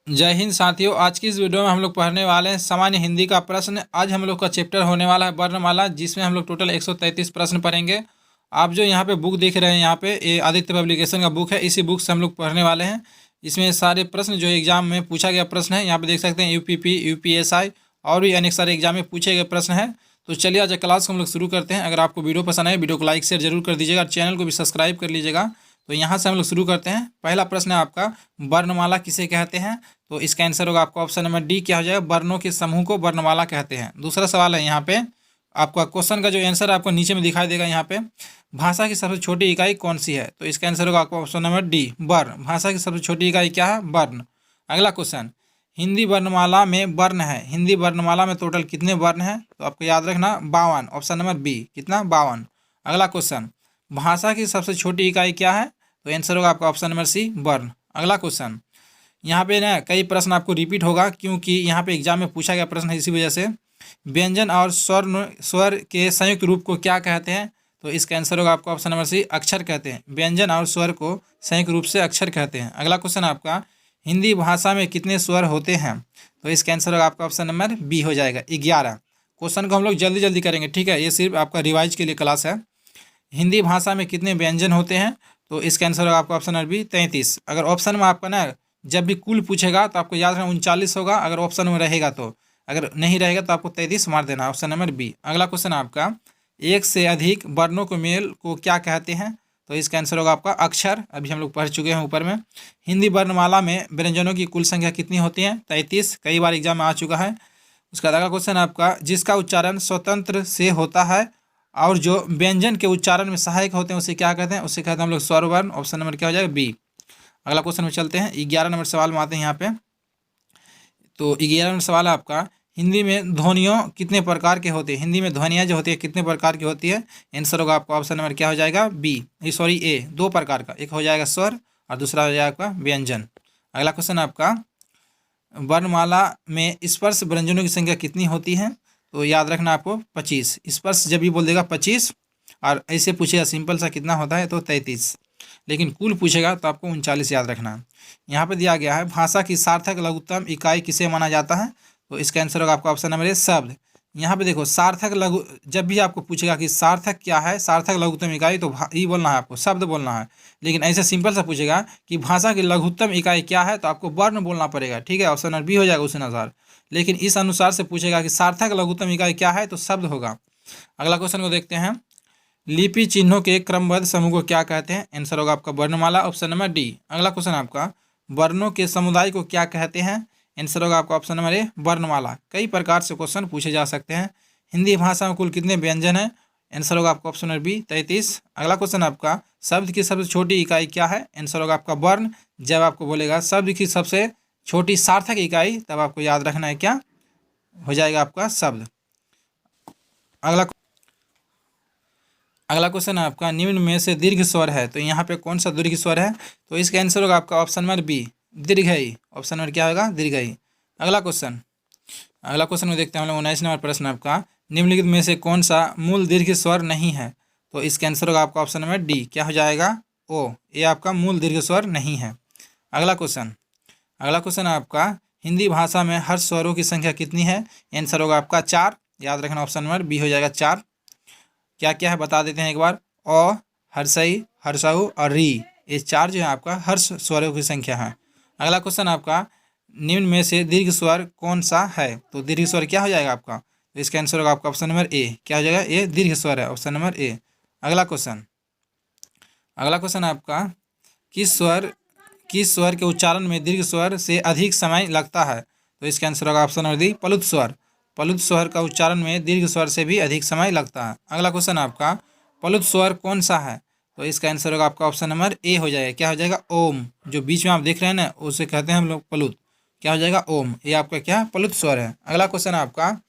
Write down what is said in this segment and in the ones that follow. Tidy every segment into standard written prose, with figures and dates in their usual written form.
जय हिंद साथियों। आज की इस वीडियो में हम लोग पढ़ने वाले हैं सामान्य हिंदी का प्रश्न। आज हम लोग का चैप्टर होने वाला है वर्णमाला, जिसमें हम लोग टोटल 133 प्रश्न पढ़ेंगे। आप जो यहाँ पे बुक देख रहे हैं, यहाँ पे ये आदित्य पब्लिकेशन का बुक है। इसी बुक से हम लोग पढ़ने वाले हैं। इसमें सारे प्रश्न जो एग्जाम में पूछा गया प्रश्न है, यहाँ पे देख सकते हैं यूपीपी, यूपीएसआई और भी अनेक सारे एग्जाम में पूछे गए प्रश्न है। तो चलिए आज क्लास को हम लोग शुरू करते हैं। अगर आपको वीडियो पसंद आए, वीडियो को लाइक शेयर जरूर कर दीजिएगा, चैनल को भी सब्सक्राइब कर लीजिएगा। तो यहाँ से हम लोग शुरू करते हैं। पहला प्रश्न है आपका, वर्णमाला किसे कहते हैं? तो इसका आंसर होगा आपका ऑप्शन नंबर डी, क्या हो जाएगा? वर्णों के समूह को वर्णमाला कहते हैं। दूसरा सवाल है यहाँ पे आपका, क्वेश्चन का जो आंसर आपको नीचे में दिखाई देगा यहाँ पे, भाषा की सबसे छोटी इकाई कौन सी है? तो इसका आंसर होगा आपका ऑप्शन नंबर डी, वर्ण। भाषा की सबसे छोटी इकाई क्या है? वर्ण। अगला क्वेश्चन, हिंदी वर्णमाला में वर्ण है, हिंदी वर्णमाला में टोटल कितने वर्ण हैं? तो आपको याद रखना 52, ऑप्शन नंबर बी, कितना? 52। अगला क्वेश्चन, भाषा की सबसे छोटी इकाई क्या है? तो आंसर होगा आपका ऑप्शन नंबर सी, वर्ण। अगला क्वेश्चन, यहाँ पे ना कई प्रश्न आपको रिपीट होगा, क्योंकि यहाँ पे एग्जाम में पूछा गया प्रश्न है, इसी वजह से। व्यंजन और स्वर के संयुक्त रूप को क्या कहते हैं? तो इसका आंसर होगा आपका ऑप्शन नंबर सी, अक्षर कहते हैं। व्यंजन और स्वर को संयुक्त रूप से अक्षर कहते हैं। अगला क्वेश्चन आपका, हिंदी भाषा में कितने स्वर होते हैं? तो इसका आंसर होगा आपका ऑप्शन नंबर बी हो जाएगा, 11। क्वेश्चन को हम लोग जल्दी जल्दी करेंगे, ठीक है? ये सिर्फ आपका रिवाइज के लिए क्लास है। हिंदी भाषा में कितने व्यंजन होते हैं? तो इसका आंसर होगा आपका ऑप्शन नंबर बी, 33। अगर ऑप्शन में आपका ना जब भी कुल पूछेगा तो आपको याद रखना 39 होगा, अगर ऑप्शन में रहेगा तो। अगर नहीं रहेगा तो आपको 33 मार देना, ऑप्शन नंबर बी। अगला क्वेश्चन आपका, एक से अधिक वर्णों को मेल को क्या कहते हैं? तो इसका आंसर होगा आपका अक्षर। अभी हम लोग पढ़ चुके हैं ऊपर में। हिंदी वर्णमाला में व्यंजनों की कुल संख्या कितनी होती है? 33। कई बार एग्जाम में आ चुका है। उसका अगला क्वेश्चन आपका, जिसका उच्चारण स्वतंत्र से होता है और जो व्यंजन के उच्चारण में सहायक होते हैं उसे क्या कहते हैं? उसे कहते हैं हम लोग स्वर वर्ण। ऑप्शन नंबर क्या हो जाएगा? बी। अगला क्वेश्चन में चलते हैं, 11 नंबर सवाल में आते हैं यहाँ पे। तो 11 नंबर सवाल है आपका, हिंदी में ध्वनियों कितने प्रकार के होते हैं? हिंदी में ध्वनियाँ जो होती है कितने प्रकार की होती है? आंसर होगा आपका ऑप्शन नंबर क्या हो जाएगा? बी, सॉरी ए, 2 प्रकार का। एक हो जाएगा स्वर और दूसरा हो जाएगा आपका व्यंजन। अगला क्वेश्चन आपका, वर्णमाला में स्पर्श व्यंजनों की संख्या कितनी होती है? तो याद रखना आपको 25। स्पर्श जब भी बोल देगा 25, और ऐसे पूछेगा सिंपल सा कितना होता है तो 33, लेकिन कुल पूछेगा तो आपको 39 याद रखना है। यहाँ पे दिया गया है, भाषा की सार्थक लघुत्तम इकाई किसे माना जाता है? तो इसका आंसर होगा आपका ऑप्शन नंबर ए, शब्द। यहाँ पे देखो, सार्थक लघु, जब भी आपको पूछेगा कि सार्थक क्या है, सार्थक लघुत्तम इकाई, तो ये बोलना है आपको, शब्द बोलना है। लेकिन ऐसे सिंपल सा पूछेगा कि भाषा की लघुत्तम इकाई क्या है, तो आपको वर्ण बोलना पड़ेगा, ठीक है? ऑप्शन नंबर बी हो जाएगा उस अनुसार। लेकिन इस अनुसार से पूछेगा कि सार्थक लघुत्तम इकाई क्या है, तो शब्द होगा। अगला क्वेश्चन को देखते हैं, लिपि चिन्हों के क्रमबद्ध समूह को क्या कहते हैं? आंसर होगा आपका वर्णमाला, ऑप्शन नंबर डी। अगला क्वेश्चन आपका, वर्णों के समुदाय को क्या कहते हैं? आंसर होगा आपका ऑप्शन नंबर ए, वर्णमाला। कई प्रकार से क्वेश्चन पूछे जा सकते हैं। हिंदी भाषा में कुल कितने व्यंजन हैं? आंसर होगा आपका ऑप्शन नंबर बी, 33। अगला क्वेश्चन आपका, शब्द की सबसे छोटी इकाई क्या है? आंसर होगा आपका वर्ण। जब आपको बोलेगा शब्द की सबसे छोटी सार्थक इकाई, तब आपको याद रखना है क्या हो जाएगा आपका? शब्द। अगला क्वेश्चन है आपका, निम्न में से दीर्घ स्वर है, तो यहाँ पे कौन सा दीर्घ स्वर है? तो इसका आंसर होगा आपका ऑप्शन नंबर बी, दीर्घई। ऑप्शन नंबर क्या होगा? दीर्घई। अगला क्वेश्चन में देखते हैं हम लोग 19 नंबर प्रश्न आपका, निम्नलिखित में से कौन सा मूल दीर्घ स्वर नहीं है? तो इसका आंसर होगा आपका ऑप्शन नंबर डी, क्या हो जाएगा? ओ, ये आपका मूल दीर्घ स्वर नहीं है। अगला क्वेश्चन आपका, हिंदी भाषा में हर्ष स्वरों की संख्या कितनी है? आंसर होगा आपका 4। याद रखना, ऑप्शन नंबर बी हो जाएगा 4। क्या क्या है बता देते हैं एक बार। अ, हर्षई, हर्षऊ और री, ये 4 जो है आपका हर्ष स्वरों की संख्या है। अगला क्वेश्चन आपका, निम्न में से दीर्घ स्वर कौन सा है? तो दीर्घ स्वर क्या हो जाएगा आपका? तो इसका आंसर होगा आपका ऑप्शन नंबर ए, क्या हो जाएगा? ये दीर्घ स्वर है, ऑप्शन नंबर ए। अगला क्वेश्चन आपका, किस स्वर के उच्चारण में दीर्घ स्वर से अधिक समय लगता है? तो इसका आंसर होगा ऑप्शन नंबर डी, प्लुत स्वर। प्लुत स्वर का उच्चारण में दीर्घ स्वर से भी अधिक समय लगता है। अगला क्वेश्चन आपका, प्लुत स्वर कौन सा है? तो इसका आंसर होगा आपका ऑप्शन नंबर ए हो जाएगा, क्या हो जाएगा? ओम। जो बीच में आप देख रहे हैं ना, उसे कहते हैं हम लोग प्लुत, क्या हो जाएगा? ओम। ये आपका क्या? प्लुत स्वर है। अगला क्वेश्चन आपका,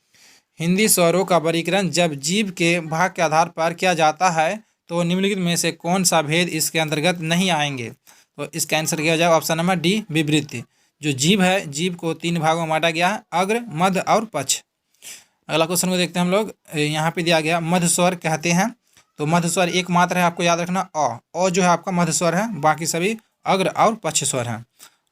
हिंदी स्वरों का वर्गीकरण जब जीभ के भाग के आधार पर किया जाता है, तो निम्नलिखित में से कौन सा भेद इसके अंतर्गत नहीं आएंगे? तो इसका आंसर क्या हो जाएगा? ऑप्शन नंबर डी, विवृत्ति। जो जीभ है, जीभ को 3 भागों में बांटा गया है, अग्र, मध्य और पक्ष। अगला क्वेश्चन को देखते हैं हम लोग, यहाँ पे दिया गया मध्य स्वर कहते हैं, तो मध्य स्वर एक मात्र है, आपको याद रखना अ जो है आपका मध्य स्वर है, बाकी सभी अग्र और पक्ष स्वर हैं।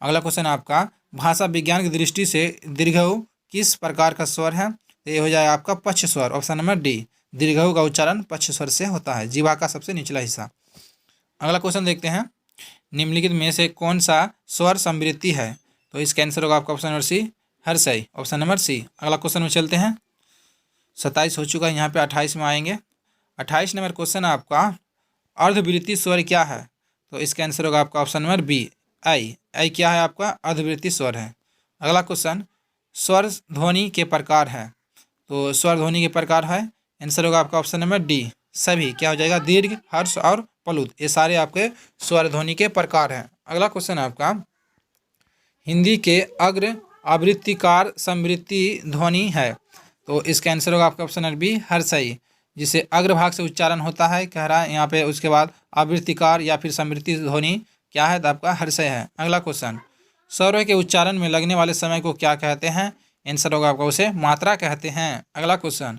अगला क्वेश्चन आपका, भाषा विज्ञान की दृष्टि से दीर्घऊ किस प्रकार का स्वर है? तो ये हो जाएगा आपका पक्ष स्वर, ऑप्शन नंबर डी। दीर्घऊ का उच्चारण पक्ष स्वर से होता है, जीवा का सबसे निचला हिस्सा। अगला क्वेश्चन देखते हैं, निम्नलिखित में से कौन सा स्वर समवृत्ति है? तो इसका आंसर होगा आपका ऑप्शन नंबर सी, हर्षई, ऑप्शन नंबर सी। अगला क्वेश्चन में चलते हैं, 27 हो चुका है, यहाँ पे 28 में आएंगे। 28 नंबर क्वेश्चन आपका, अर्धवृत्तीय स्वर क्या है? तो इसका आंसर होगा आपका ऑप्शन नंबर बी, आई। आई क्या है आपका? अर्धवृत्तीय स्वर है। अगला क्वेश्चन, स्वर ध्वनि के प्रकार है? तो स्वर ध्वनि के प्रकार है, आंसर होगा आपका ऑप्शन नंबर डी, सभी। क्या हो जाएगा? दीर्घ, हर्ष और प्लुत, ये सारे आपके स्वर ध्वनि के प्रकार हैं। अगला क्वेश्चन आपका, हिंदी के अग्र आवृत्तिकार समवृत्ति ध्वनि है? तो इसका आंसर होगा आपका ऑप्शन नंबर बी, हर्षई, जिसे अग्रभाग से उच्चारण होता है, कह रहा है यहाँ पे। उसके बाद आवृत्तिकार या फिर समवृत्ति ध्वनि क्या है? तो आपका हर्षय है। अगला क्वेश्चन, स्वर के उच्चारण में लगने वाले समय को क्या कहते हैं? आंसर होगा आपका उसे मात्रा कहते हैं। अगला क्वेश्चन,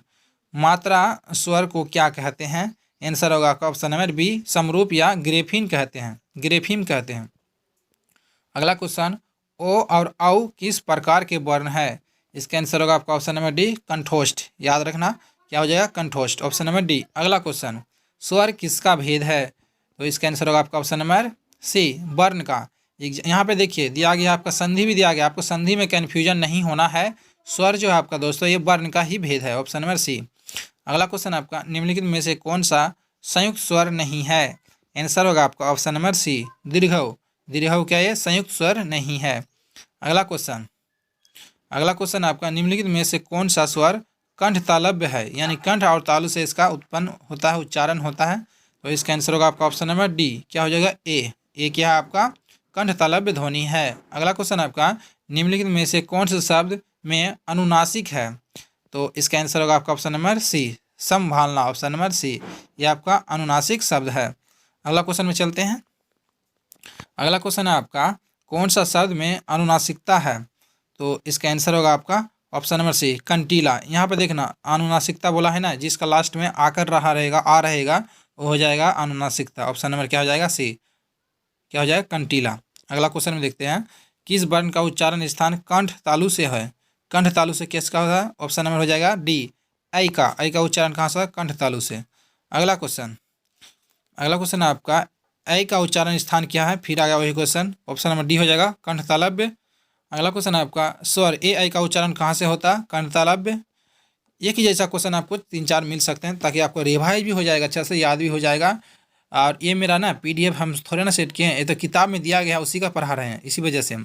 मात्रा स्वर को क्या कहते हैं? आंसर होगा आपका ऑप्शन नंबर बी, समरूप या ग्रेफीन कहते हैं, ग्रेफीम कहते हैं। अगला क्वेश्चन, ओ और औ किस प्रकार के वर्ण है? इसका आंसर होगा आपका ऑप्शन नंबर डी, कंठोष्ठ। याद रखना क्या हो जाएगा? कंठोष्ठ, ऑप्शन नंबर डी। अगला क्वेश्चन, स्वर किसका भेद है? तो इसका आंसर होगा आपका ऑप्शन नंबर सी, वर्ण का। यहाँ पे देखिए दिया गया आपका संधि भी दिया गया, आपको संधि में कन्फ्यूजन नहीं होना है। स्वर जो है आपका दोस्तों ये वर्ण का ही भेद है, ऑप्शन नंबर सी। अगला क्वेश्चन आपका, निम्नलिखित में से कौन सा संयुक्त स्वर नहीं है? आंसर होगा आपका ऑप्शन नंबर सी, दीर्घऊ। दीर्घऊ क्या है? संयुक्त स्वर नहीं है। अगला क्वेश्चन आपका, निम्नलिखित में से कौन सा स्वर कंठ तालव्य है? यानी कंठ और तालु से इसका उत्पन्न होता है, उच्चारण होता है। तो इसका आंसर होगा आपका ऑप्शन नंबर डी, क्या हो जाएगा? ए। ए क्या है आपका? कंठ तालव्य ध्वनि है। अगला क्वेश्चन आपका, निम्नलिखित में से कौन से शब्द में अनुनासिक है? तो इसका आंसर होगा आपका ऑप्शन नंबर सी, संभालना, ऑप्शन नंबर सी, ये आपका अनुनासिक शब्द है। अगला क्वेश्चन में चलते हैं। अगला क्वेश्चन है आपका, कौन सा शब्द में अनुनासिकता है? तो इसका आंसर होगा आपका ऑप्शन नंबर सी, कंटीला। यहाँ पे देखना अनुनासिकता बोला है ना, जिसका लास्ट में आकर रहा रहेगा, आ रहेगा, वो हो जाएगा अनुनासिकता। ऑप्शन नंबर क्या हो जाएगा? सी, क्या हो जाएगा? कंटीला। अगला क्वेश्चन में देखते हैं, किस वर्ण का उच्चारण स्थान कंठ तालु से है? कंठ तालु से किसका होता है? ऑप्शन नंबर हो जाएगा डी, ऐ का। ऐ का उच्चारण कहाँ से? कंठ तालु से। अगला क्वेश्चन आपका, ऐ का उच्चारण स्थान क्या है? फिर आ गया वही क्वेश्चन, ऑप्शन नंबर डी हो जाएगा, कंठ तालव्य। अगला क्वेश्चन आपका, स्वर ए आई का उच्चारण कहाँ से होता है? कंठ तालव्य। एक ही जैसा क्वेश्चन आपको 3-4 मिल सकते हैं, ताकि आपको रिवाइज भी हो जाएगा, अच्छा से याद भी हो जाएगा। और ये मेरा ना PDF हम थोड़े ना सेट किए हैं, ये तो किताब में दिया गया है, उसी का पढ़ा रहे हैं, इसी वजह से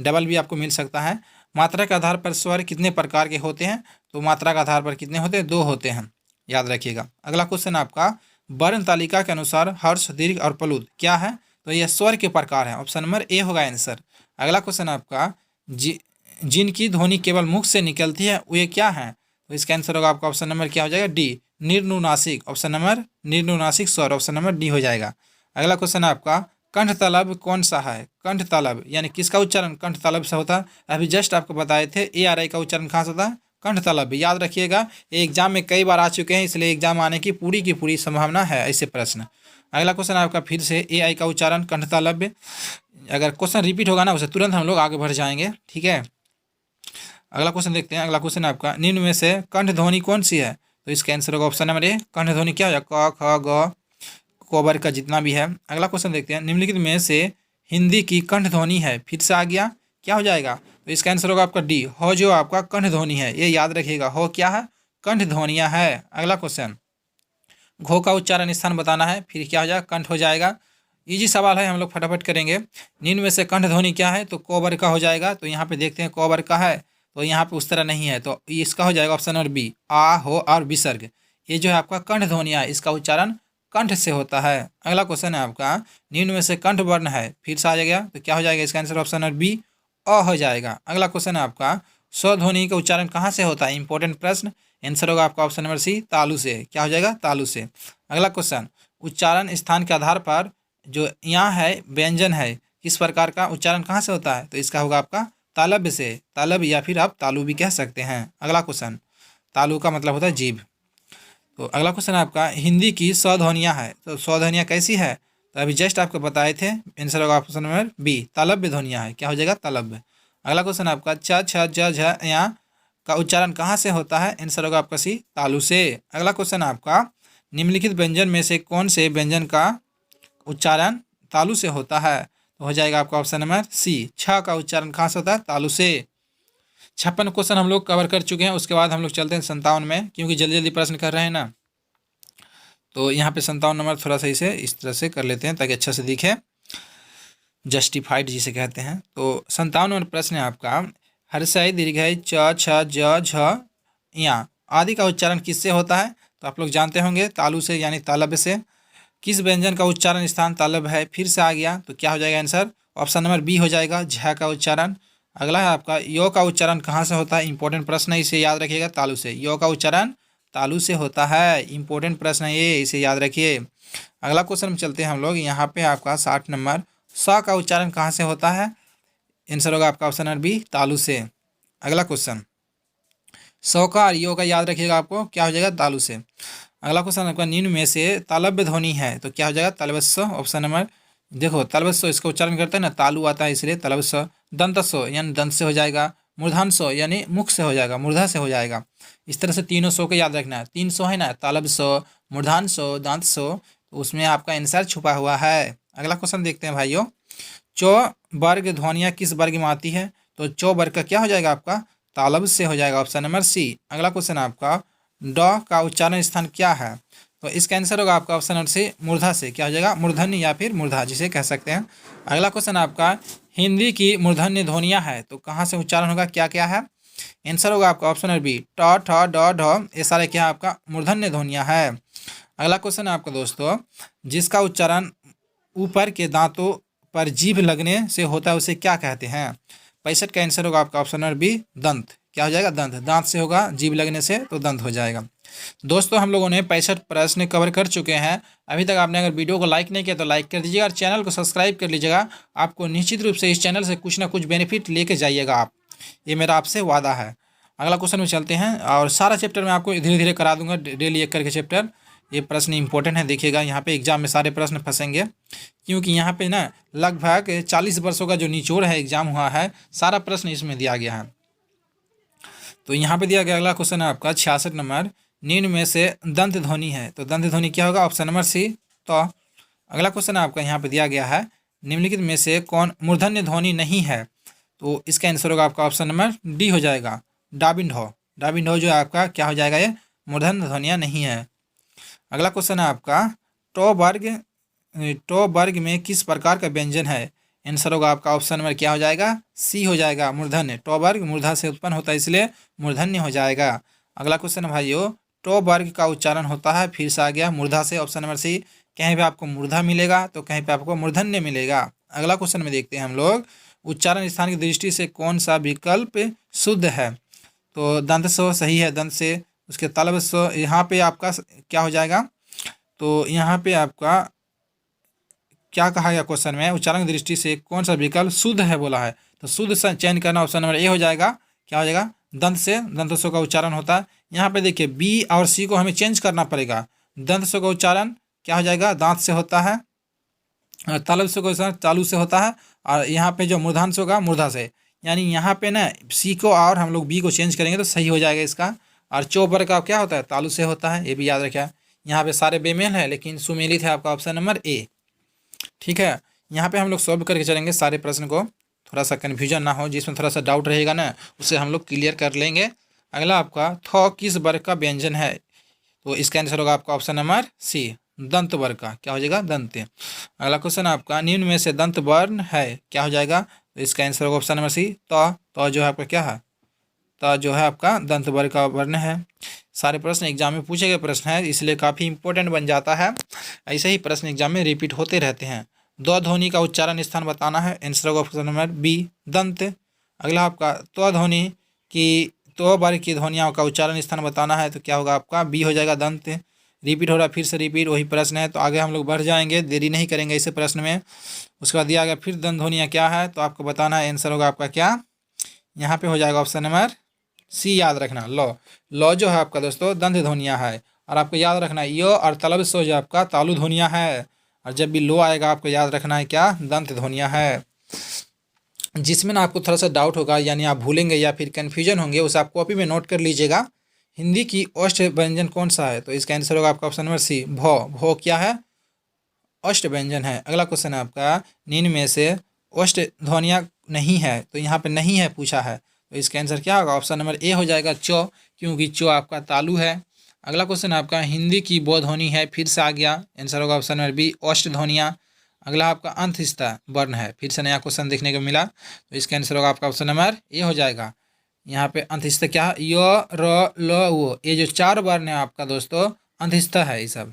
डबल भी आपको मिल सकता है। मात्रा के आधार पर स्वर कितने प्रकार के होते हैं? तो मात्रा के आधार पर कितने होते हैं? 2 होते हैं, याद रखिएगा। अगला क्वेश्चन आपका, वर्ण तालिका के अनुसार हर्ष, दीर्घ और प्लुत क्या है? तो यह स्वर के प्रकार है, ऑप्शन नंबर ए होगा आंसर। अगला क्वेश्चन आपका, जिनकी ध्वनि केवल मुख से निकलती है वे क्या है? तो इसका आंसर होगा आपका ऑप्शन नंबर क्या हो जाएगा? डी, निर्नुनासिक, ऑप्शन नंबर निर्नुनासिक स्वर, ऑप्शन नंबर डी हो जाएगा। अगला क्वेश्चन आपका, कंठ तालव्य कौन सा है? कंठ तालव्य यानी किसका उच्चारण कंठ तालव्य से होता है? अभी जस्ट आपको बताए थे, ए आर आई का उच्चारण कहाँ से होता है? कंठ तालव्य। याद रखिएगा, ये एग्जाम में कई बार आ चुके हैं, इसलिए एग्जाम आने की पूरी संभावना है ऐसे प्रश्न। अगला क्वेश्चन आपका फिर से, ए आई का उच्चारण कंठ तालव्य। अगर क्वेश्चन रिपीट होगा ना, उसे तुरंत हम लोग आगे बढ़ जाएंगे, ठीक है। अगला क्वेश्चन देखते हैं। अगला क्वेश्चन आपका, निम्न में से कंठ ध्वनि कौन सी है? तो इसका आंसर होगा ऑप्शन नंबर ए, कंठ ध्वनि क्या हो? क, ख, ग, कोबर का जितना भी है। अगला क्वेश्चन देखते हैं, निम्नलिखित में से हिंदी की कंठ ध्वनि है? फिर से आ गया, क्या हो जाएगा? तो इसका आंसर होगा आपका डी, हो, जो आपका कंठ ध्वनि है, ये याद रखिएगा, हो क्या है? कंठ ध्वनियाँ है। अगला क्वेश्चन, घो का उच्चारण स्थान बताना है, फिर क्या हो जाएगा? कंठ हो जाएगा। इजी सवाल है, हम लोग फटाफट करेंगे। निम्न में से कंठ ध्वनि क्या है? तो कोबर का हो जाएगा। तो यहाँ पे देखते हैं कोबर का है, तो यहाँ पे उस तरह नहीं है, तो इसका हो जाएगा ऑप्शन नंबर बी, आ, हो और विसर्ग, ये जो है आपका कंठ ध्वनिया है, इसका उच्चारण कंठ से होता है। अगला क्वेश्चन है आपका, निम्न में से कंठ वर्ण है? फिर से आ जाएगा, तो क्या हो जाएगा? इसका आंसर ऑप्शन नंबर बी, अ हो जाएगा। अगला क्वेश्चन है आपका, स्वध्वनि का उच्चारण कहाँ से होता है? इंपॉर्टेंट प्रश्न, आंसर होगा आपका ऑप्शन नंबर सी, तालु से। क्या हो जाएगा? तालु से। अगला क्वेश्चन, उच्चारण स्थान के आधार पर जो यहाँ है व्यंजन है, किस प्रकार का उच्चारण कहाँ से होता है? तो इसका होगा आपका तालव्य से, तालव्य या फिर आप तालु भी कह सकते हैं। अगला क्वेश्चन, तालु का मतलब होता है जीभ। तो अगला क्वेश्चन आपका, हिंदी की स्वध्वनियाँ है, तो स्वध्वनियाँ कैसी है? तो अभी जस्ट आपको बताए थे, आंसर होगा ऑप्शन नंबर बी, तालव्य ध्वनियाँ है। क्या हो जाएगा? तालव्य। अगला क्वेश्चन आपका च छ ज झ या का उच्चारण कहाँ से होता है? आंसर होगा आपका सी, तालु से। अगला क्वेश्चन आपका निम्नलिखित व्यंजन में से कौन से व्यंजन का उच्चारण तालु से होता है? तो हो जाएगा आपका ऑप्शन नंबर सी, छ का उच्चारण कहाँ से होता है? तालु से। 56 क्वेश्चन हम लोग कवर कर चुके हैं। उसके बाद हम लोग चलते हैं 57 में, क्योंकि जल्दी जल्दी प्रश्न कर रहे हैं ना, तो यहाँ पे 57 नंबर थोड़ा सा इसे इस तरह से कर लेते हैं ताकि अच्छा से दिखे, जस्टिफाइड जिसे कहते हैं। तो 57 नंबर प्रश्न है आपका, हर्षय दीर्घय च छ ज झ या आदि का उच्चारण किससे होता है? तो आप लोग जानते होंगे तालु से यानी तालब से। किस व्यंजन का उच्चारण स्थान तालब है? फिर से आ गया, तो क्या हो जाएगा आंसर? ऑप्शन नंबर बी हो जाएगा, झ का उच्चारण। अगला है आपका यो का उच्चारण कहाँ से होता है? इंपॉर्टेंट प्रश्न है, इसे याद रखिएगा, तालु से। यो का उच्चारण तालु से होता है, इंपॉर्टेंट प्रश्न है ये, इसे याद रखिए। अगला क्वेश्चन में चलते हैं हम लोग, यहाँ पे आपका 60 नंबर, स का उच्चारण कहाँ से होता है? आंसर होगा आपका ऑप्शन नंबर बी, तालु से। अगला क्वेश्चन, सौ का और यो का याद रखिएगा, आपको क्या हो जाएगा? तालु से। अगला क्वेश्चन आपका निम्न में से तालव्य ध्वनि है, तो क्या हो जाएगा? तालवस्व, ऑप्शन नंबर, देखो तालवस्व इसका उच्चारण करते हैं ना, तालु आता है इसलिए तालवस्व। दंतस्व यानी दंत से हो जाएगा। मूर्धांस्व यानी मुख से हो जाएगा, मूर्धा से हो जाएगा। इस तरह से तीनों सौ को याद रखना है। 3 सौ है ना, तालव्य, मूर्धांस्व, दांतस्व, तो उसमें आपका आंसर छुपा हुआ है। अगला क्वेश्चन देखते हैं भाइयों, चौ वर्ग ध्वनियाँ किस वर्ग में आती है? तो चौ वर्ग का क्या हो जाएगा आपका? तालब से हो जाएगा, ऑप्शन नंबर सी। अगला क्वेश्चन आपका, ड का उच्चारण स्थान क्या है? तो इसका आंसर होगा आपका ऑप्शन नंबर सी, मूर्धा से। क्या हो जाएगा? मूर्धन्य या फिर मूर्धा जिसे कह सकते हैं। अगला क्वेश्चन आपका, हिंदी की मूर्धन्य ध्वनियाँ है, तो कहाँ से उच्चारण होगा? क्या क्या है? आंसर होगा आपका ऑप्शन नंबर बी, ट ठ ड ढ, ये सारे क्या आपका मूर्धन्य ध्वनियाँ है। अगला क्वेश्चन आपका दोस्तों, जिसका उच्चारण ऊपर के दांतों पर जीभ लगने से होता है उसे क्या कहते हैं? 65 का आंसर होगा आपका ऑप्शन नंबर बी, दंत। क्या हो जाएगा? दंत। दांत से होगा, जीभ लगने से तो दंत हो जाएगा। दोस्तों हम लोगों ने 65 प्रश्न कवर कर चुके हैं। अभी तक आपने अगर वीडियो को लाइक नहीं किया तो लाइक कर दीजिएगा और चैनल को सब्सक्राइब कर लीजिएगा। आपको निश्चित रूप से इस चैनल से कुछ ना कुछ बेनिफिट लेके जाइएगा आप, ये मेरा आपसे वादा है। अगला क्वेश्चन में चलते हैं, और सारा चैप्टर मैं आपको धीरे धीरे करा दूंगा, डेली एक करके चैप्टर। ये प्रश्न इंपॉर्टेंट है, देखिएगा यहाँ पे एग्जाम में सारे प्रश्न फंसेंगे, क्योंकि यहाँ पे ना लगभग 40 वर्षों का जो निचोड़ है एग्जाम हुआ है, सारा प्रश्न इसमें दिया गया है। तो यहाँ पे दिया गया अगला क्वेश्चन है आपका 66 नंबर, निम्न में से दंत ध्वनि है, तो दंत ध्वनि क्या होगा? ऑप्शन नंबर सी, तो। अगला क्वेश्चन आपका यहाँ पे दिया गया है, निम्नलिखित में से कौन मूर्धन्य ध्वनि नहीं है? तो इसका आंसर होगा आपका ऑप्शन नंबर डी हो जाएगा, डाबिन्ढो। डाबिन्ढो जो है आपका क्या हो जाएगा? ये मूर्धन्य ध्वनियाँ नहीं है। अगला क्वेश्चन है आपका, टो वर्ग में किस प्रकार का व्यंजन है? आंसर होगा आपका ऑप्शन नंबर क्या हो जाएगा? सी हो जाएगा, मूर्धन्य। टो वर्ग मूर्धा से उत्पन्न होता है इसलिए मूर्धन्य हो जाएगा। अगला क्वेश्चन है भाइयों, टो वर्ग का उच्चारण होता है, फिर से आ गया मूर्धा से, ऑप्शन नंबर सी। कहीं पे आपको मूर्धा मिलेगा तो कहीं पे आपको मूर्धन्य मिलेगा। अगला क्वेश्चन में देखते हैं हम लोग, उच्चारण स्थान की दृष्टि से कौन सा विकल्प शुद्ध है? तो दंत स्व सही है, दंत से। उसके तालब स्व, यहाँ पे आपका क्या हो जाएगा? तो यहाँ पे आपका क्या कहा गया क्वेश्चन में, उच्चारण की दृष्टि से कौन सा विकल्प शुद्ध है बोला है, तो शुद्ध से चयन करना, ऑप्शन नंबर ए हो जाएगा। क्या हो जाएगा? दंत से, दंत स्व का उच्चारण होता है। यहाँ पे देखिए बी और सी को हमें चेंज करना पड़ेगा। दंत स्व का उच्चारण क्या हो जाएगा? दांत से होता है। तालब स्व का उच्चारण तालु से होता है। और यहाँ पे जो मूर्धांश होगा मूर्धा से, यानी यहाँ पे ना सी को और हम लोग बी को चेंज करेंगे तो सही हो जाएगा इसका। और चौबर का क्या होता है? तालु से होता है, ये भी याद रखिए। यहाँ पे सारे बेमेल है लेकिन सुमेलित है आपका ऑप्शन नंबर ए। ठीक है, यहाँ पे हम लोग सॉल्व करके चलेंगे सारे प्रश्न को, थोड़ा सा कन्फ्यूजन ना हो, जिसमें थोड़ा सा डाउट रहेगा ना उसे हम लोग क्लियर कर लेंगे। अगला आपका, थ किस वर्ग का व्यंजन है? तो इसका आंसर होगा आपका ऑप्शन नंबर सी, दंत वर्ग का। क्या हो जाएगा? दंत। अगला क्वेश्चन आपका, निम्न में से दंत वर्ण है, क्या हो जाएगा? तो इसका आंसर होगा ऑप्शन नंबर सी, तो जो है आपका क्या है? तो जो है आपका दंत वर्ग का वर्ण है। सारे प्रश्न एग्जाम में पूछे गए प्रश्न है, इसलिए काफ़ी इंपॉर्टेंट बन जाता है। ऐसे ही प्रश्न एग्जाम में रिपीट होते रहते हैं। दो ध्वनि का उच्चारण स्थान बताना है, आंसर होगा ऑप्शन नंबर बी, दंत। अगला आपका, तो ध्वनि की, तो वर्ग की ध्वनियों का उच्चारण स्थान बताना है, तो क्या होगा आपका? बी हो जाएगा, दंत। रिपीट हो रहा है, फिर से रिपीट, वही प्रश्न है, तो आगे हम लोग बढ़ जाएंगे, देरी नहीं करेंगे इसे प्रश्न में। उसके बाद दिया गया फिर दंत ध्वनियाँ क्या है, तो आपको बताना है, आंसर होगा आपका क्या? यहाँ पे हो जाएगा ऑप्शन नंबर सी, याद रखना, लॉ जो है आपका दोस्तों दंत ध्वनियाँ है। और आपको याद रखना है यो और तलब सो जो आपका तालु ध्वनियाँ है, और जब भी लो आएगा आपको याद रखना है क्या? दंत ध्वनियाँ है। जिसमें ना आपको थोड़ा सा डाउट होगा, यानी आप भूलेंगे या फिर कन्फ्यूजन होंगे, उसे आप कॉपी में नोट कर लीजिएगा। हिंदी की ओष्ठ व्यंजन कौन सा है? तो इसका आंसर होगा आपका ऑप्शन नंबर सी, भौ। भौ क्या है? ओष्ठ व्यंजन है। अगला क्वेश्चन है आपका, निम्न में से ओष्ठ ध्वनियाँ नहीं है, तो यहाँ पे नहीं है पूछा है, तो इसका आंसर क्या होगा? ऑप्शन नंबर ए हो जाएगा, चौ, क्योंकि चौ आपका तालु है। अगला क्वेश्चन आपका, हिंदी की बौ ध्वनि है, फिर से आ गया, आंसर होगा ऑप्शन नंबर बी, ओष्ठ ध्वनियाँ। अगला आपका अंतहिस्था वर्ण है, फिर से नया क्वेश्चन देखने को मिला, तो इसका आंसर होगा आपका ऑप्शन नंबर ए हो जाएगा। यहाँ पे अंतहिस्था क्या है? य, र, ल, वो, ये जो 4 वर्ण है आपका दोस्तों, अंतहिस्था है ये सब।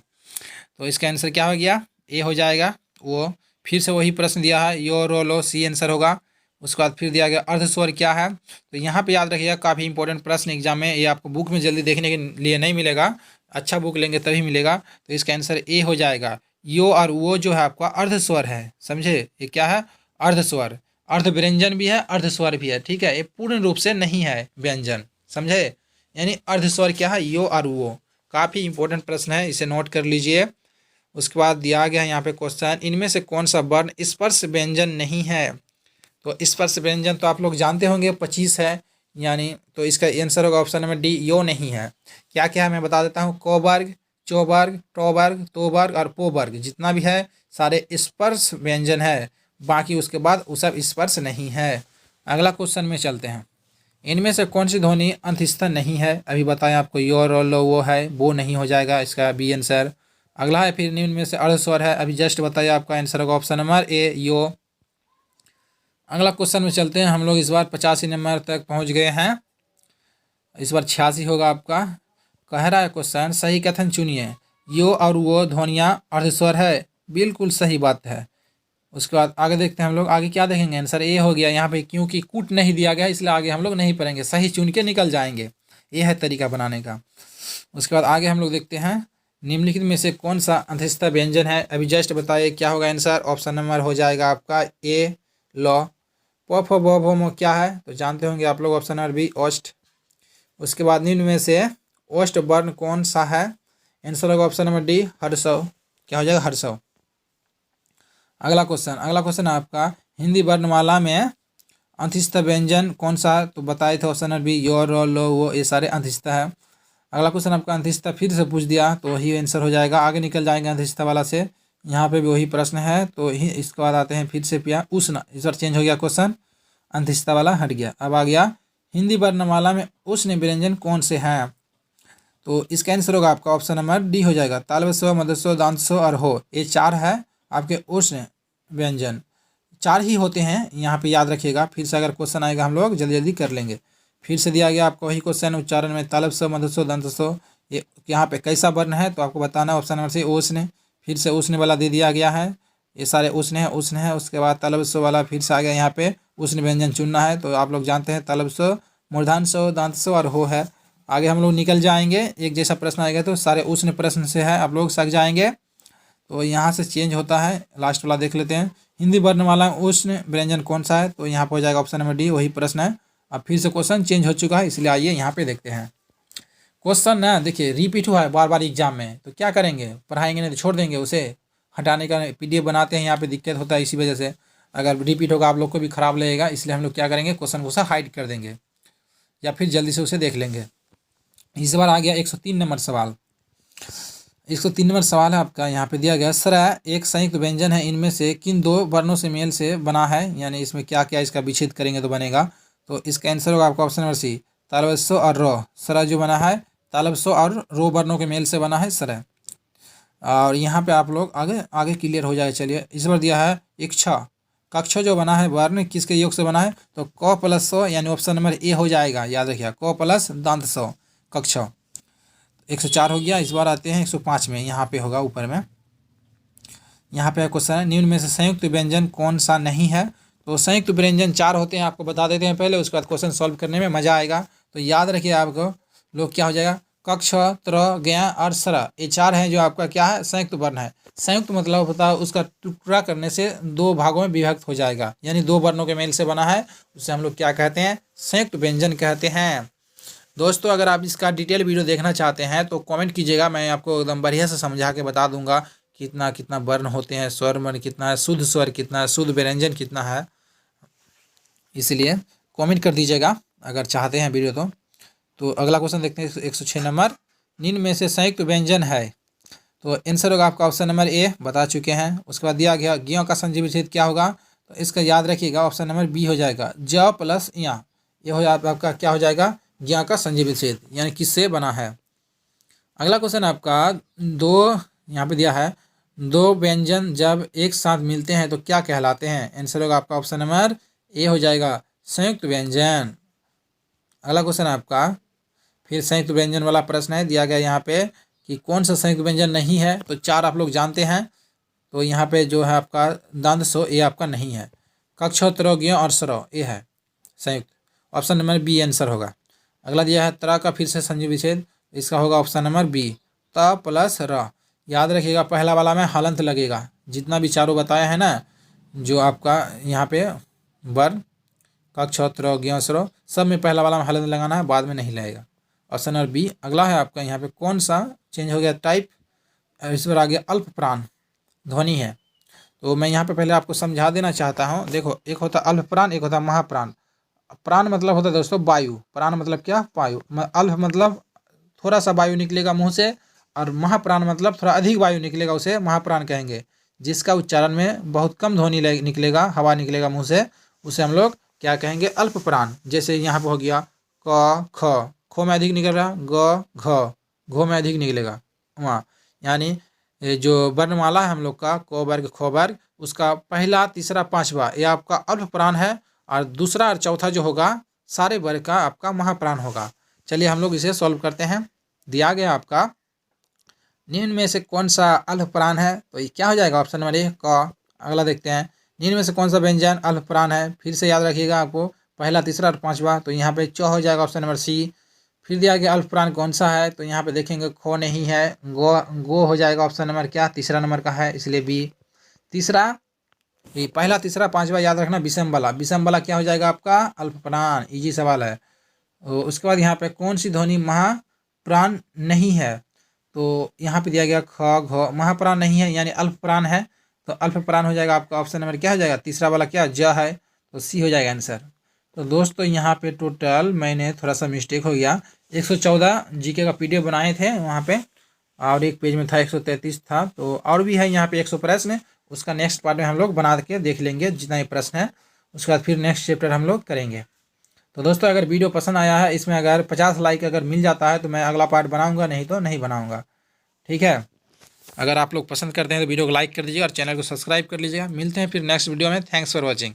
तो इसका आंसर क्या हो गया? ए हो जाएगा। वो फिर से वही प्रश्न दिया है, यो, रो, लो, सी आंसर होगा। उसके बाद फिर दिया गया अर्धस्वर क्या है? तो यहाँ पे याद रखिएगा, काफ़ी इंपॉर्टेंट प्रश्न एग्जाम में, ये आपको बुक में जल्दी देखने के लिए नहीं मिलेगा, अच्छा बुक लेंगे तभी मिलेगा। तो इसका आंसर ए हो जाएगा। यो और वो जो है आपका अर्धस्वर है, समझे? ये क्या है? अर्धस्वर। अर्ध व्यंजन भी है, अर्धस्वर भी है, ठीक है? ये पूर्ण रूप से नहीं है व्यंजन, समझे? यानी अर्धस्वर क्या है? यो और वो। काफ़ी इंपॉर्टेंट प्रश्न है, इसे नोट कर लीजिए। उसके बाद दिया गया है यहाँ पे क्वेश्चन, इनमें से कौन सा वर्ण स्पर्श व्यंजन नहीं है? तो स्पर्श व्यंजन तो आप लोग जानते होंगे 25 है, यानी तो इसका आंसर होगा ऑप्शन नंबर डी, यो नहीं है। क्या क्या है मैं बता देता हूँ, क वर्ग, चो वर्ग, टो वर्ग, तो वर्ग और पो वर्ग, जितना भी है सारे स्पर्श व्यंजन है, बाकी उसके बाद वो सब स्पर्श नहीं है। अगला क्वेश्चन में चलते हैं, इनमें से कौन सी ध्वनि अंतस्थ नहीं है? अभी बताएं आपको, यो, रो, लो, वो है, वो नहीं हो जाएगा, इसका बी आंसर। अगला है फिर निम्न में से अर्धस्वर है, अभी जस्ट बताइए, आपका आंसर होगा ऑप्शन नंबर ए, यो। अगला क्वेश्चन में चलते हैं, हम लोग इस बार 85 नंबर तक पहुंच गए हैं, इस बार 86 होगा आपका। कह रहा है क्वेश्चन, सही कथन चुनिए, यो और वो ध्वनियाँ अर्धस्वर है, बिल्कुल सही बात है। उसके बाद आगे देखते हैं हम लोग, आगे क्या देखेंगे? आंसर ए हो गया यहाँ पे, क्योंकि कूट नहीं दिया गया इसलिए आगे हम लोग नहीं पढ़ेंगे, सही चुन के निकल जाएंगे, ये है तरीका बनाने का। उसके बाद आगे हम लोग देखते हैं, निम्नलिखित में से कौन सा अंतस्थ व्यंजन है? अभी जस्ट बताइए क्या होगा आंसर। ऑप्शन नंबर हो जाएगा आपका ए, लॉ। प, फ, ब, भ, म क्या है? तो जानते होंगे आप लोग, ऑप्शन नंबर बी, ओष्ठ। उसके बाद निम्न में से ओष्ठ वर्ण कौन सा है? आंसर होगा ऑप्शन नंबर डी, हर्षव। क्या हो जाएगा? हर्षव। अगला क्वेश्चन आपका, हिंदी वर्णमाला में अंतस्थ व्यंजन कौन सा? तो बताए थे ऑप्शन नंबर बी, यो, रो, लो, वो, ये सारे अंतस्थ है। अगला क्वेश्चन आपका अंतस्थ फिर से पूछ दिया, तो वही आंसर हो जाएगा, आगे निकल जाएंगे अंतस्थ वाला से। यहाँ पे भी वही प्रश्न है, तो ही इसके बाद आते हैं फिर से पिया उष्ण, इस बार चेंज हो गया क्वेश्चन, अंतस्थ वाला हट गया। अब आ गया, हिंदी वर्णमाला में उष्ण व्यंजन कौन से हैं? तो इसका आंसर होगा आपका ऑप्शन नंबर डी हो जाएगा, तालव्य स्व, मध्य स्व, दांत स्व और हो, ये 4 है आपके उष्ण व्यंजन, 4 ही होते हैं, यहाँ पे याद रखिएगा। फिर से अगर क्वेश्चन आएगा हम लोग जल्दी जल्दी कर लेंगे। फिर से दिया गया आपको वही क्वेश्चन, उच्चारण में तालव्य स्व, मध्य स्व, दंत स्व, ये यहाँ पे कैसा वर्ण है? तो आपको बताना है ऑप्शन नंबर से उष्ण। फिर से उष्ण वाला दे दिया गया है, ये सारे उष्ण है, उष्ण है। उसके बाद तालव्य स्व वाला फिर से आ गया, यहाँ पे उष्ण व्यंजन चुनना है, तो आप लोग जानते हैं तालव्य स्व, मूर्धन्य स्व, दांत स्व और हो है। आगे हम लोग निकल जाएंगे, एक जैसा प्रश्न आएगा तो सारे उष्ण प्रश्न से है, आप लोग सक जाएंगे। तो यहाँ से चेंज होता है, लास्ट वाला देख लेते हैं, हिंदी वर्णमाला में उष्ण व्यंजन कौन सा है? तो यहाँ पर हो जाएगा ऑप्शन नंबर डी, वही प्रश्न है। अब फिर से क्वेश्चन चेंज हो चुका है, इसलिए आइए यहाँ पे देखते हैं। क्वेश्चन ना देखिए रिपीट हुआ है बार बार एग्जाम में, तो क्या करेंगे? पढ़ाएंगे नहीं तो छोड़ देंगे, उसे हटाने का PDF बनाते हैं, यहाँ पे दिक्कत होता है इसी वजह से। अगर रिपीट होगा आप लोग को भी खराब लगेगा, इसलिए हम लोग क्या करेंगे, क्वेश्चन को हाइड कर देंगे या फिर जल्दी से उसे देख लेंगे। इस बार आ गया 103 नंबर सवाल। 103 नंबर सवाल है आपका, यहाँ पे दिया गया, सरा एक संयुक्त व्यंजन है, इनमें से किन 2 वर्णों से मेल से बना है? यानी इसमें क्या क्या इसका विच्छेद करेंगे तो बनेगा। तो इसका आंसर होगा आपका ऑप्शन नंबर सी, तालव्य स्व और रो। सरा जो बना है तालव्य स्व और रो वर्णों के मेल से बना है सरा। और यहाँ पे आप लोग आगे आगे क्लियर हो जाए। चलिए इस बार दिया है इक्षा, कक्ष जो बना है वर्ण किसके योग से बना है? तो क प्लस सौ, यानी ऑप्शन नंबर ए हो जाएगा, याद रखिए, क प्लस दांत सौ, कक्ष। 104 हो गया। इस बार आते हैं 105 में, यहाँ पे होगा ऊपर में। यहाँ पे क्वेश्चन है, निम्न में से संयुक्त व्यंजन कौन सा नहीं है? तो संयुक्त व्यंजन 4 होते हैं, आपको बता देते हैं पहले, उसके बाद क्वेश्चन सॉल्व करने में मज़ा आएगा। तो याद रखिए आपको लोग, क्या हो जाएगा, कक्ष, त्र, ज्ञ और सर, ये 4 हैं जो आपका क्या है, संयुक्त वर्ण है। संयुक्त मतलब होता है उसका टुकड़ा करने से 2 भागों में विभक्त हो जाएगा, यानी 2 वर्णों के मेल से बना है, उसे हम लोग क्या कहते हैं, संयुक्त व्यंजन कहते हैं। दोस्तों अगर आप इसका डिटेल वीडियो देखना चाहते हैं तो कमेंट कीजिएगा, मैं आपको एकदम बढ़िया से समझा के बता दूंगा कितना कितना वर्ण होते हैं, स्वर वर्ण कितना है, शुद्ध स्वर कितना है, शुद्ध व्यंजन कितना है। इसलिए कमेंट कर दीजिएगा अगर चाहते हैं वीडियो तो अगला क्वेश्चन देखते हैं 106 नंबर। निम्न में से संयुक्त व्यंजन है, तो आंसर होगा आपका ऑप्शन नंबर ए, बता चुके हैं। उसके बाद दिया गया ज्ञ का संधि विच्छेद क्या होगा, तो इसका याद रखिएगा ऑप्शन नंबर बी हो जाएगा, ज प्लस या, ये हो जाएगा आपका क्या हो जाएगा, ज्ञ का संधि विच्छेद, यानी किससे बना है। अगला क्वेश्चन आपका दो, यहाँ पे दिया है दो व्यंजन जब एक साथ मिलते हैं तो क्या कहलाते हैं। आंसर होगा आपका ऑप्शन नंबर ए हो जाएगा, संयुक्त व्यंजन। अगला क्वेश्चन आपका फिर संयुक्त व्यंजन वाला प्रश्न है, दिया गया यहाँ पे कि कौन सा संयुक्त व्यंजन नहीं है, तो चार आप लोग जानते हैं। तो यहाँ पे जो है आपका दंत सो, ये आपका नहीं है। कक्ष त्र ज्ञ और स्र, ये है संयुक्त, ऑप्शन नंबर बी आंसर होगा। अगला दिया है त्र का फिर से संधि विच्छेद, इसका होगा ऑप्शन नंबर बी, त प्लस र। याद रखिएगा पहला वाला में हलंत लगेगा, जितना भी चारों बताया है ना, जो आपका यहाँ पे वर्ण कक्ष त्र ज्ञ स्र, सब में पहला वाला में हलंत लगाना है, बाद में नहीं लगेगा, ऑप्शन नंबर बी। अगला है आपका यहाँ पे कौन सा चेंज हो गया टाइप, इस पर आ गया अल्प प्राण ध्वनि है। तो मैं यहाँ पे पहले आपको समझा देना चाहता हूँ। देखो, एक होता अल्प प्राण, एक होता महाप्राण। प्राण मतलब होता है दोस्तों वायु, प्राण मतलब क्या, वायु। अल्प मतलब थोड़ा सा वायु निकलेगा मुंह से, और महाप्राण मतलब थोड़ा अधिक वायु निकलेगा, उसे महाप्राण कहेंगे। जिसका उच्चारण में बहुत कम ध्वनि निकलेगा, हवा निकलेगा मुंह से, उसे हम लोग क्या कहेंगे, अल्प प्राण। जैसे यहाँ पे हो गया क ख, खो में अधिक निकल रहा, ग घ, घो में अधिक निकलेगा वहाँ, यानी जो वर्णमाला है हम लोग का क वर्ग ख वर्ग, उसका पहला तीसरा पांचवा ये आपका अल्प प्राण है, और दूसरा और चौथा जो होगा सारे वर्ग का आपका महाप्राण होगा। चलिए हम लोग इसे सॉल्व करते हैं। दिया गया आपका निम्न में से कौन सा अल्प प्राण है, तो ये क्या हो जाएगा, ऑप्शन नंबर ए क। अगला देखते हैं, निम्न में से कौन सा व्यंजन अल्प प्राण है, फिर से याद रखिएगा आपको पहला तीसरा और पांचवा, तो यहाँ पे च हो जाएगा ऑप्शन नंबर सी। फिर दिया गया अल्प प्राण कौन सा है, तो यहाँ पे देखेंगे खो नहीं है, गो हो जाएगा ऑप्शन नंबर क्या, तीसरा नंबर का है, इसलिए बी। तीसरा ये पहला तीसरा पांचवा याद रखना, विषम वाला, विषम वाला क्या हो जाएगा आपका, अल्प प्राण। इजी सवाल है। उसके बाद यहाँ पे कौन सी ध्वनि महाप्राण नहीं है, तो यहाँ पे दिया गया ख घ, महाप्राण नहीं है यानी अल्प प्राण है, तो अल्प प्राण हो जाएगा आपका ऑप्शन नंबर क्या हो जाएगा, तीसरा वाला क्या, ज है, तो सी हो जाएगा आंसर। तो दोस्तों यहाँ पे टोटल मैंने थोड़ा सा मिस्टेक हो गया, 114 जीके का पीडीएफ बनाए थे वहाँ पे, और एक पेज में था 133 था, तो और भी है यहाँ पे 100 प्रश्न, उसका नेक्स्ट पार्ट में हम लोग बना के देख लेंगे जितना ही प्रश्न है, उसके बाद फिर नेक्स्ट चैप्टर हम लोग करेंगे। तो दोस्तों अगर वीडियो पसंद आया है, इसमें अगर 50 लाइक अगर मिल जाता है तो मैं अगला पार्ट बनाऊँगा, नहीं तो नहीं बनाऊँगा, ठीक है। अगर आप लोग पसंद करते हैं तो वीडियो को लाइक कर दीजिएगा और चैनल को सब्सक्राइब कर लीजिएगा। मिलते हैं फिर नेक्स्ट वीडियो में। Thanks for watching.